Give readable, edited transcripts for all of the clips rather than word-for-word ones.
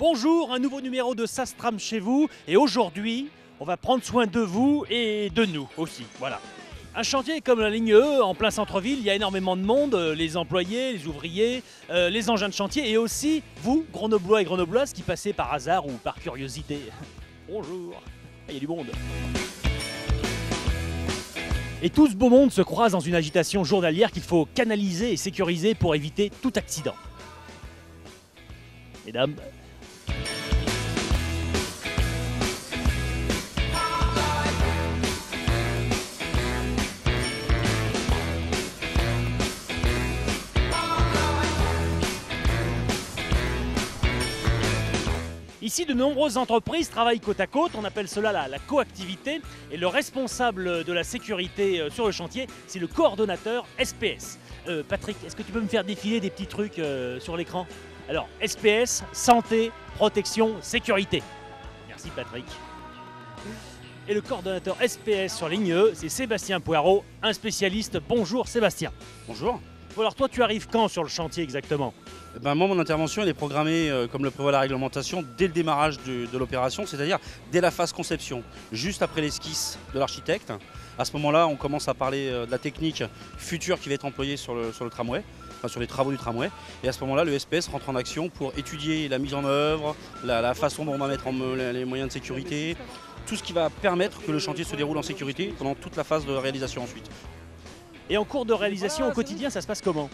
Bonjour, un nouveau numéro de Ça se trame chez vous. Et aujourd'hui, on va prendre soin de vous et de nous aussi. Voilà. Un chantier comme la ligne E, en plein centre-ville, il y a énormément de monde, les employés, les ouvriers, les engins de chantier et aussi vous, Grenoblois et Grenobloises, qui passez par hasard ou par curiosité. Bonjour, il y a du monde. Et tout ce beau monde se croise dans une agitation journalière qu'il faut canaliser et sécuriser pour éviter tout accident. Mesdames, ici, de nombreuses entreprises travaillent côte à côte, on appelle cela la coactivité, et le responsable de la sécurité sur le chantier, c'est le coordonnateur SPS. Patrick, est-ce que tu peux me faire défiler des petits trucs sur l'écran? Alors, SPS, santé, protection, sécurité. Merci Patrick. Et le coordonnateur SPS sur ligne E, c'est Sébastien Poirot, un spécialiste. Bonjour Sébastien. Bonjour. Bon, alors toi, tu arrives quand sur le chantier exactement? Moi, mon intervention elle est programmée, comme le prévoit la réglementation, dès le démarrage de l'opération, c'est-à-dire dès la phase conception, juste après l'esquisse de l'architecte. À ce moment-là, on commence à parler de la technique future qui va être employée sur le tramway, enfin sur les travaux du tramway. Et à ce moment-là, le SPS rentre en action pour étudier la mise en œuvre, la façon dont on va mettre les moyens de sécurité, tout ce qui va permettre que le chantier se déroule en sécurité pendant toute la phase de réalisation ensuite. Et en cours de réalisation au quotidien, ça se passe comment?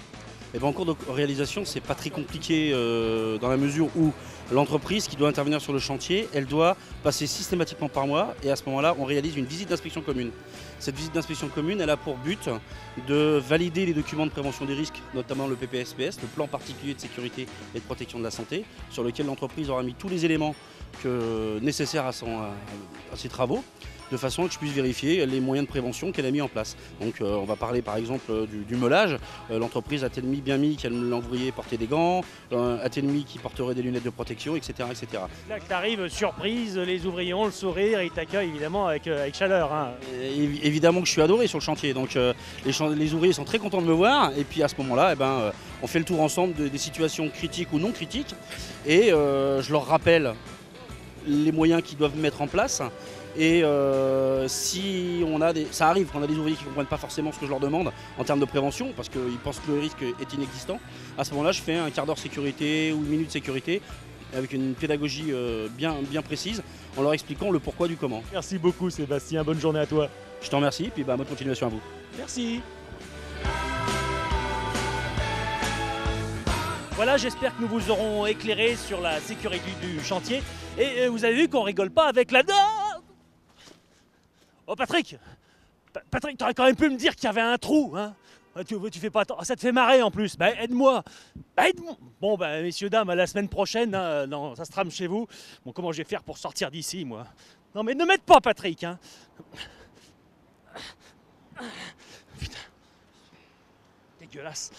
En cours de réalisation, c'est pas très compliqué dans la mesure où l'entreprise qui doit intervenir sur le chantier, elle doit passer systématiquement par mois et à ce moment-là, on réalise une visite d'inspection commune. Cette visite d'inspection commune, elle a pour but de valider les documents de prévention des risques, notamment le PPSPS, le plan particulier de sécurité et de protection de la santé, sur lequel l'entreprise aura mis tous les éléments nécessaires à ses travaux, de façon que je puisse vérifier les moyens de prévention qu'elle a mis en place. Donc on va parler par exemple du meulage. L'entreprise a-t-elle bien mis qu'elle l'ouvrier portait des gants, a-t-elle mis qu'il porterait des lunettes de protection, etc. etc. Là que tu arrives, surprise, les ouvriers ont le sourire, ils t'accueillent évidemment avec chaleur. Hein. Évidemment que je suis adoré sur le chantier, donc les ouvriers sont très contents de me voir et puis à ce moment-là, on fait le tour ensemble des situations critiques ou non critiques et je leur rappelle les moyens qu'ils doivent mettre en place. Et si ça arrive qu'on a des ouvriers qui ne comprennent pas forcément ce que je leur demande en termes de prévention, parce qu'ils pensent que le risque est inexistant, à ce moment-là, je fais un quart d'heure sécurité ou une minute sécurité avec une pédagogie bien précise, en leur expliquant le pourquoi du comment. Merci beaucoup Sébastien, bonne journée à toi. Je te remercie, et puis bonne continuation à vous. Merci. Voilà, j'espère que nous vous aurons éclairé sur la sécurité du chantier. Et vous avez vu qu'on rigole pas avec la... Oh Patrick, Patrick, t'aurais quand même pu me dire qu'il y avait un trou, hein? Tu fais pas... Ça te fait marrer en plus. Aide-moi. Aide-moi. Bon, messieurs, dames, à la semaine prochaine, hein, ça se trame chez vous. Bon, comment je vais faire pour sortir d'ici, moi? Non, mais ne m'aide pas, Patrick, hein. Putain. Dégueulasse.